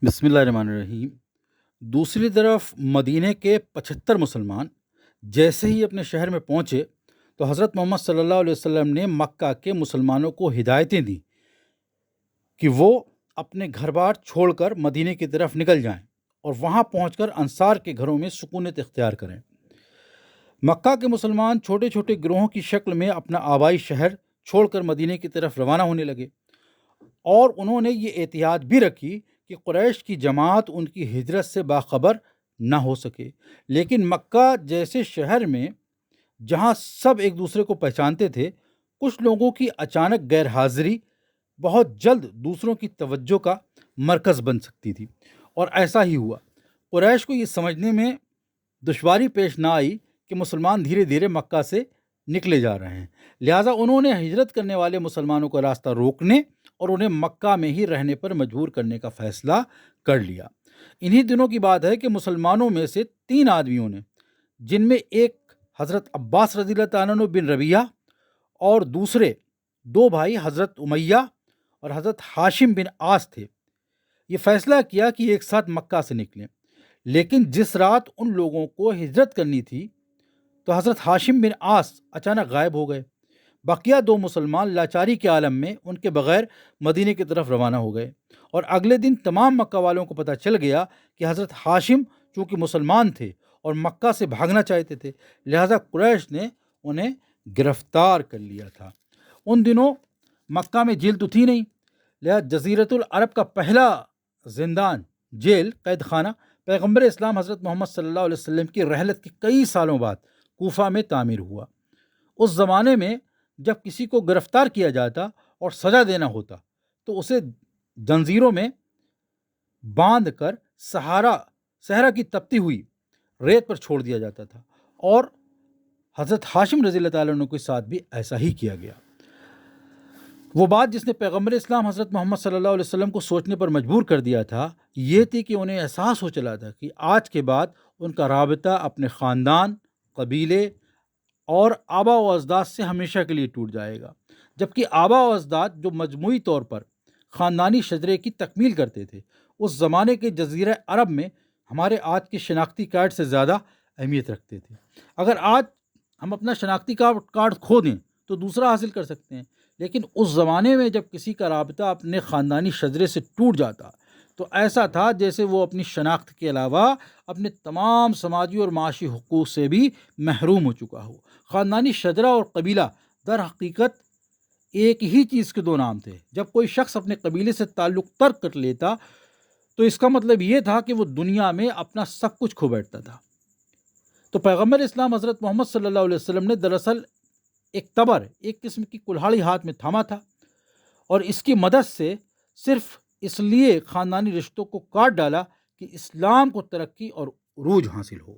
بسم اللہ الرحمن الرحیم۔ دوسری طرف مدینہ کے 75 مسلمان جیسے ہی اپنے شہر میں پہنچے تو حضرت محمد صلی اللہ علیہ وسلم نے مکہ کے مسلمانوں کو ہدایتیں دیں کہ وہ اپنے گھر بار چھوڑ کر مدینہ کی طرف نکل جائیں اور وہاں پہنچ کر انصار کے گھروں میں سکونت اختیار کریں۔ مکہ کے مسلمان چھوٹے چھوٹے گروہوں کی شکل میں اپنا آبائی شہر چھوڑ کر مدینہ کی طرف روانہ ہونے لگے، اور انہوں نے یہ احتیاط بھی رکھی کہ قریش کی جماعت ان کی ہجرت سے باخبر نہ ہو سکے۔ لیکن مکہ جیسے شہر میں جہاں سب ایک دوسرے کو پہچانتے تھے، کچھ لوگوں کی اچانک غیر حاضری بہت جلد دوسروں کی توجہ کا مرکز بن سکتی تھی، اور ایسا ہی ہوا۔ قریش کو یہ سمجھنے میں دشواری پیش نہ آئی کہ مسلمان دھیرے دھیرے مکہ سے نکلے جا رہے ہیں، لہٰذا انہوں نے ہجرت کرنے والے مسلمانوں کا راستہ روکنے اور انہیں مکہ میں ہی رہنے پر مجبور کرنے کا فیصلہ کر لیا۔ انہی دنوں کی بات ہے کہ مسلمانوں میں سے 3 آدمیوں نے، جن میں ایک حضرت عباس رضی اللہ تعالیٰ عنہ بن ربیعہ اور دوسرے 2 بھائی حضرت امیہ اور حضرت ہاشم بن عاص تھے، یہ فیصلہ کیا کہ ایک ساتھ مکہ سے نکلیں۔ لیکن جس رات ان لوگوں کو ہجرت کرنی تھی تو حضرت ہاشم بن عاص اچانک غائب ہو گئے۔ بقیہ 2 مسلمان لاچاری کے عالم میں ان کے بغیر مدینہ کی طرف روانہ ہو گئے، اور اگلے دن تمام مکہ والوں کو پتہ چل گیا کہ حضرت ہاشم چونکہ مسلمان تھے اور مکہ سے بھاگنا چاہتے تھے، لہٰذا قریش نے انہیں گرفتار کر لیا تھا۔ ان دنوں مکہ میں جیل تو تھی نہیں، لہٰذا جزیرۃ العرب کا پہلا زندان جیل قید خانہ پیغمبر اسلام حضرت محمد صلی اللہ علیہ وسلم کی رحلت کے کئی سالوں بعد کوفہ میں تعمیر ہوا۔ اس زمانے میں جب کسی کو گرفتار کیا جاتا اور سزا دینا ہوتا تو اسے زنجیروں میں باندھ کر صحرا کی تپتی ہوئی ریت پر چھوڑ دیا جاتا تھا، اور حضرت ہاشم رضی اللہ تعالیٰ عنہ کے ساتھ بھی ایسا ہی کیا گیا۔ وہ بات جس نے پیغمبر اسلام حضرت محمد صلی اللہ علیہ وسلم کو سوچنے پر مجبور کر دیا تھا، یہ تھی کہ انہیں احساس ہو چلا تھا کہ آج کے بعد ان کا رابطہ اپنے خاندان، قبیلے اور آبا و اجداد سے ہمیشہ کے لیے ٹوٹ جائے گا، جبکہ آبا و اجداد جو مجموعی طور پر خاندانی شجرے کی تکمیل کرتے تھے، اس زمانے کے جزیرہ عرب میں ہمارے آج کے شناختی کارڈ سے زیادہ اہمیت رکھتے تھے۔ اگر آج ہم اپنا شناختی کارڈ کھو دیں تو دوسرا حاصل کر سکتے ہیں، لیکن اس زمانے میں جب کسی کا رابطہ اپنے خاندانی شجرے سے ٹوٹ جاتا تو ایسا تھا جیسے وہ اپنی شناخت کے علاوہ اپنے تمام سماجی اور معاشی حقوق سے بھی محروم ہو چکا ہو۔ خاندانی شجرہ اور قبیلہ در حقیقت ایک ہی چیز کے 2 نام تھے۔ جب کوئی شخص اپنے قبیلے سے تعلق ترک کر لیتا تو اس کا مطلب یہ تھا کہ وہ دنیا میں اپنا سب کچھ کھو بیٹھتا تھا۔ تو پیغمبر اسلام حضرت محمد صلی اللہ علیہ وسلم نے دراصل ایک تبر، ایک قسم کی کلہاڑی ہاتھ میں تھاما تھا، اور اس کی مدد سے صرف اس لیے خاندانی رشتوں کو کاٹ ڈالا کہ اسلام کو ترقی اور عروج حاصل ہو۔